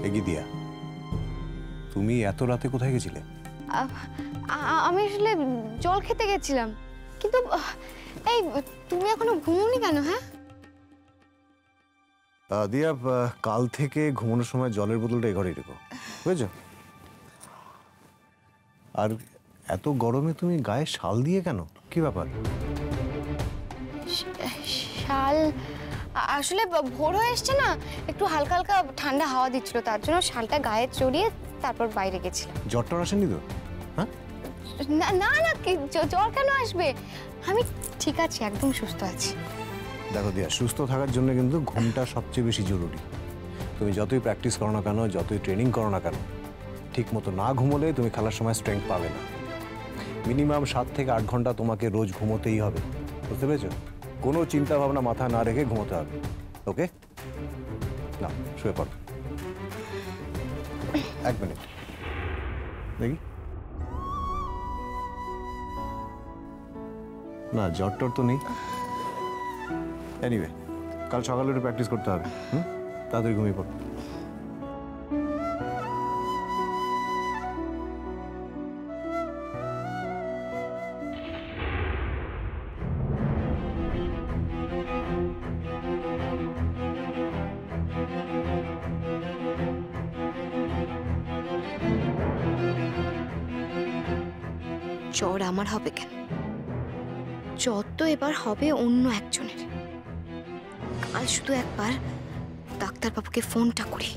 এগিয়ে দিয়া, তুমি এত রাতে কোথায় গেছিলে? আমি আসলে জল খেতে গেছিলাম, কিন্তু এই তুমি এখনো ঘুমোনি কেন? হ্যাঁ দিয়া, কাল থেকে ঘুমানোর সময় জলের বোতলটা এ ঘরেই রেখো, বুঝেছো? আর এত গরমে তুমি গায়ে শাল দিয়ে কেন, কি ব্যাপার? শাল আসলে ভোর হয়ে এসছে না, একটু হালকা হালকা ঠান্ডা হাওয়া দিচ্ছিল, তার জন্য শালটা গায়ে চড়িয়ে তারপর বাইরে গেছিলাম। জ্বরটা আসেনি তো? হ্যাঁ না না না, জ্বর কেন আসবে? আমি ঠিক আছি, একদম সুস্থ আছি। দেখো দিয়া, সুস্থ থাকার জন্য কিন্তু ঘুমটা সবচেয়ে বেশি জরুরি। তুমি যতই প্র্যাকটিস করো না কেন, যতই ট্রেনিং করো না কেন, ঠিক মতো না ঘুমোলে তুমি খেলার সময় স্ট্রেংথ পাবে না। মিনিমাম 7 থেকে 8 ঘন্টা তোমাকে রোজ ঘুমোতেই হবে, বুঝতে পেরেছো? কোনো চিন্তা ভাবনা মাথায় না রেখে ঘুমোতে হবে, ওকে? না, শুয়ে পড়ো। 1 মিনিট দেখি। না, জ্বর টর তো নেই। এনিওয়ে, কাল সকালে একটু প্র্যাকটিস করতে হবে। তাড়াতাড়ি ঘুমিয়ে পড়ো। জ্বর আমার হবে কেন? জ্বর তো এবার হবে অন্য একজনের। কাল শুধু একবার ডাক্তারবাবুকে ফোনটা করি।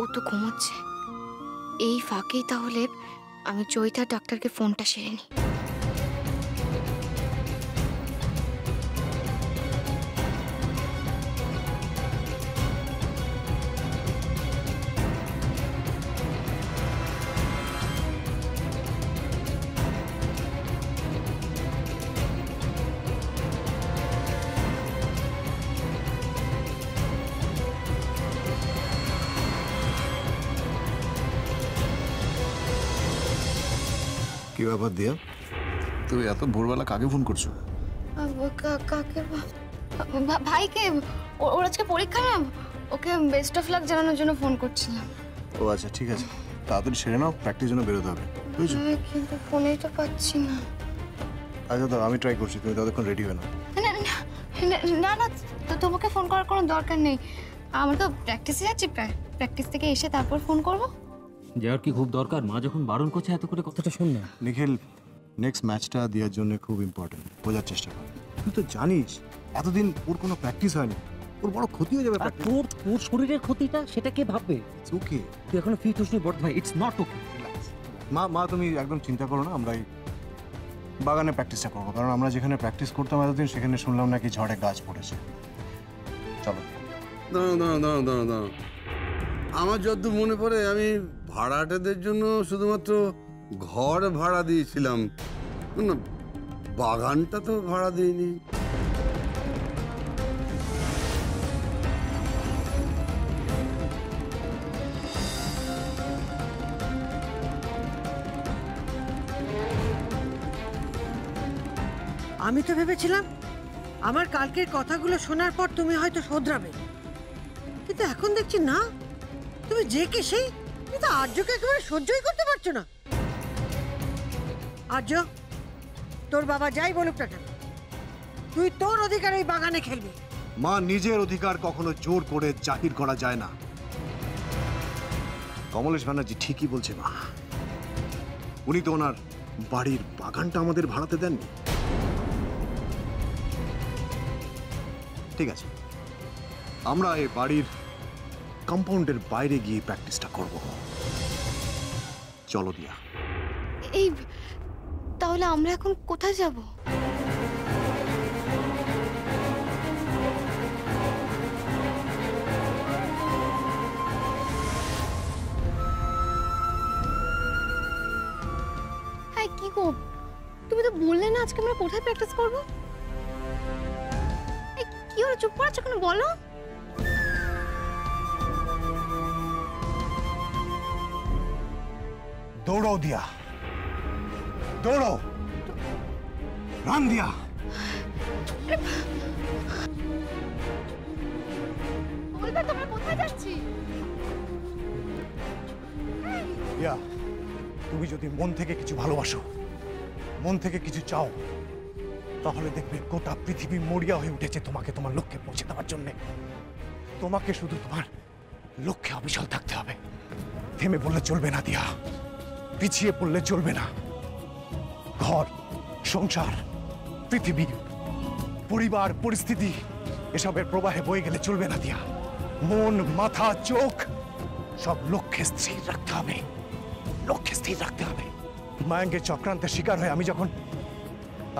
ও তো ঘুমোচ্ছে, এই ফাঁকেই তাহলে আমি চৈতা ডাক্তারকে ফোনটা সেরে নিই। কি ব্যাপার দিয়া, তুই এত ভোরবেলা কাকে ফোন করছো? কাকে? ভাইকে। ওর আজকে পরীক্ষা না, ওকে বেস্ট অফ লাক জানানোর জন্য ফোন করছিলাম। ও আচ্ছা, ঠিক আছে, তাড়াতাড়ি সেরে নাও, প্র্যাকটিস জন্য বেরোতে হবে, বুঝছো? কিন্তু ফোনেই তো পাচ্ছি না। আচ্ছা দাও, আমি ট্রাই করছি, তুমি ততক্ষণ রেডি হয়ে নাও। না না, তোমাকে ফোন করার কোনো দরকার নেই, আমরা তো প্র্যাকটিসে যাচ্ছি, প্র্যাকটিস থেকে এসে তারপর ফোন করবো। যাওয়ার কি খুব দরকার? মা যখন বারণ করছে এত করে কথাটা শোন না। নিখিল, নেক্সট ম্যাচটা দেওয়ার জন্য খুব ইম্পর্টেন্ট, বোঝার চেষ্টা কর। তুই তো জানিস এতদিন ওর কোনো প্র্যাকটিস হয়নি, ওর বড় ক্ষতি হয়ে যাবে। তোর শরীরের ক্ষতিটা সেটা কে ভাববে? ওকে, তুই এখনো ফিট হসনি বড় ভাই, ইটস নট ওকে। মা তুমি একদম চিন্তা করো না, আমরা এই বাগানে প্র্যাকটিসটা করবো, কারণ আমরা যেখানে প্র্যাকটিস করতাম এতদিন সেখানে শুনলাম নাকি ঝড়ে গাছ পড়েছে। চলো। দাঁড়াও। আমার যতদূর মনে পড়ে আমি ভাড়াটেদের জন্য শুধুমাত্র ঘর ভাড়া দিয়েছিলাম, না বাগানটা তো ভাড়া দিইনি। আমি তো ভেবেছিলাম আমার কালকের কথাগুলো শোনার পর তুমি হয়তো শোধরাবে, কিন্তু এখন দেখছি না, তুমি যে কে সেই, কিন্তু আর্যকে একেবারে সহ্যই করতে পারছো না। আর্য, তোর বাবা যাই বলুক না কেন, তুই তোর অধিকার এই বাগানে খেলবি। মা, নিজের অধিকার কখনো জোর করে জাহির করা যায় না। কমলেশ ব্যানার্জি ঠিকই বলছে মা, উনি তো ওনার বাড়ির বাগানটা আমাদের ভাড়াতে দেননি। ঠিক আছে, আমরা এই বাড়ির কম্পাউন্ডের বাইরে গিয়ে প্র্যাকটিসটা করব। চলো দিয়া। এই তাহলে আমরা এখন কোথায় যাব? দেখো, তুমি তো বললে না আজকে আমরা কোথায় প্র্যাকটিস করবো? এই কি হলো, চুপ করে আছো কেন বলো? दौड़ो दिया, दौड़ो, रान दिया। বলবে তোমরা কোথায় যাচ্ছি? দিয়া, তুমি যদি মন থেকে কিছু ভালোবাসো, মন থেকে কিছু চাও, তাহলে দেখবে গোটা পৃথিবী মরিয়া হয়ে উঠেছে তোমাকে তোমার লক্ষ্যে পৌঁছে দেওয়ার জন্য। তোমাকে শুধু তোমার লক্ষ্যে অবিচল থাকতে হবে। থেমে পড়লে চলবে না দিয়া, পিছিয়ে পড়লে চলবে না। ঘর, সংসার, পৃথিবী, পরিবার, পরিস্থিতি এসবের প্রবাহে বয়ে গেলে চলবে না দিয়া। মন, মাথা, চোখ সব লক্ষ্যে স্থির রাখতে হবে, লক্ষ্যে স্থির রাখতে হবে। মায়াঙ্কের চক্রান্তের শিকার হয়ে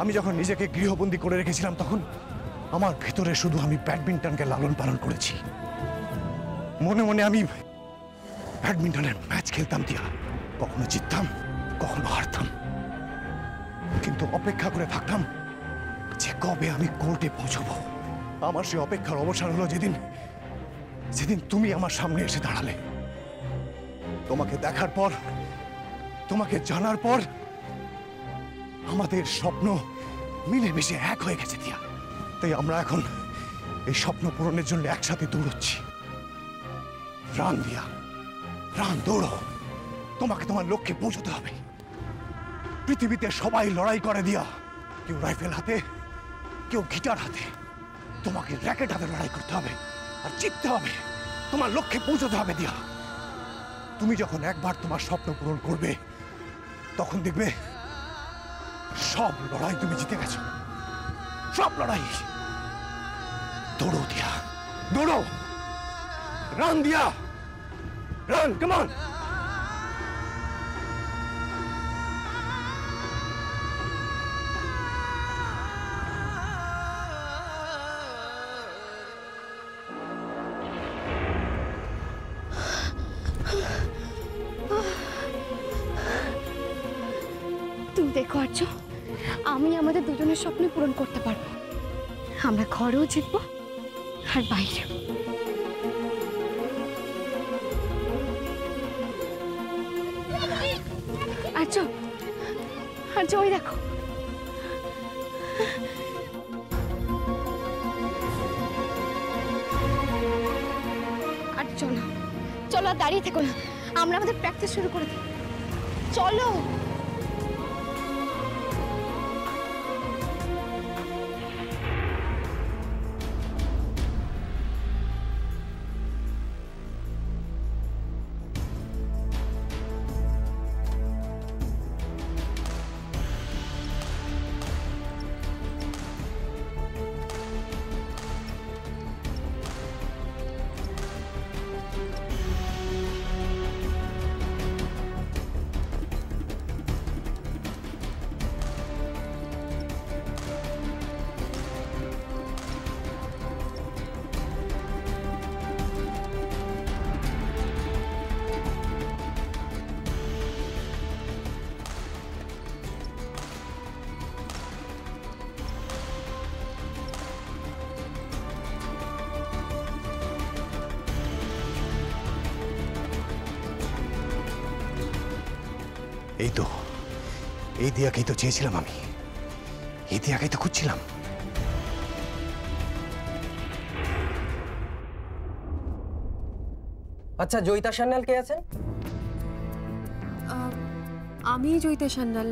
আমি যখন নিজেকে গৃহবন্দী করে রেখেছিলাম, তখন আমার ভেতরে শুধু আমি ব্যাডমিন্টনকে লালন পালন করেছি। মনে মনে আমি ব্যাডমিন্টনের ম্যাচ খেলতাম দিয়া, কখনো জিততাম, কখনো হারতাম, কিন্তু অপেক্ষা করে থাকতাম যে কবে আমি কোর্টে পৌঁছবো। আমার সে অপেক্ষার অবসান হলো যেদিন তুমি আমার সামনে এসে দাঁড়ালে। তোমাকে দেখার পর, তোমাকে জানার পর আমাদের স্বপ্ন মিলেমিশে এক হয়ে গেছে দিয়া। তাই আমরা এখন এই স্বপ্ন পূরণের জন্য একসাথে দৌড়চ্ছি। রান দিয়া, রান, দৌড়ো। তোমাকে তোমার লক্ষ্যে পৌঁছতে হবে। পৃথিবীতে সবাই লড়াই করে দিয়া, কেউ রাইফেল হাতে, কেউ গিটার হাতে। তোমাকে র্যাকেট হাতে লড়াই করতে হবে আর জিততে হবে, তোমার লক্ষ্যে পৌঁছতে হবে দিয়া। তুমি যখন একবার তোমার স্বপ্ন পূরণ করবে, তখন দেখবে সব লড়াই তুমি জিতে গেছো, সব লড়াই। দৌড়ো দিয়া, দৌড়ো, রান দিয়া, রান, কাম অন। তুমি দেখো আর্য, আমি আমাদের দুজনের স্বপ্ন পূরণ করতে পারবো। আমরা ঘরেও জিতবো আর বাইরেও। আর্য, আর্য, ওই দেখো। আর চলো, চলো, আর দাঁড়িয়ে থেকো না, আমরা আমাদের প্র্যাকটিস শুরু করে দিই। চলো। এই তো, এই দিয়াকেই তো চেয়েছিলাম আমি, এই দিয়াকেই তো খুঁজছিলাম। আচ্ছা, জয়িতা সান্যাল কে আছেন? আমি জয়িতা সান্যাল।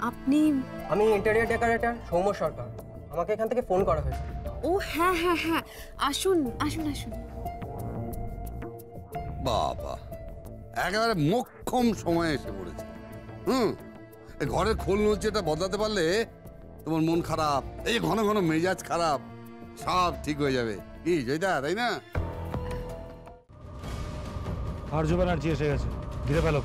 আপনি? আমি ইন্টেরিয়র ডেকোরেটর সৌম্য সরকার। আমাকে এখান থেকে ফোন করা হয়েছে। ও হ্যাঁ হ্যাঁ হ্যাঁ, আসুন আসুন আসুন। বাবা, একেবারে মোক্ষম সময় এসে পড়েছে। এই ঘরের খোল নড়ছে, বদলাতে পারলে তোমার মন খারাপ, এই ঘন ঘন মেজাজ খারাপ, সব ঠিক হয়ে যাবে। কি জয়িতা, তাই না? আর্য ব্যানার্জি এসে গেছে, ধীরে ফেলো।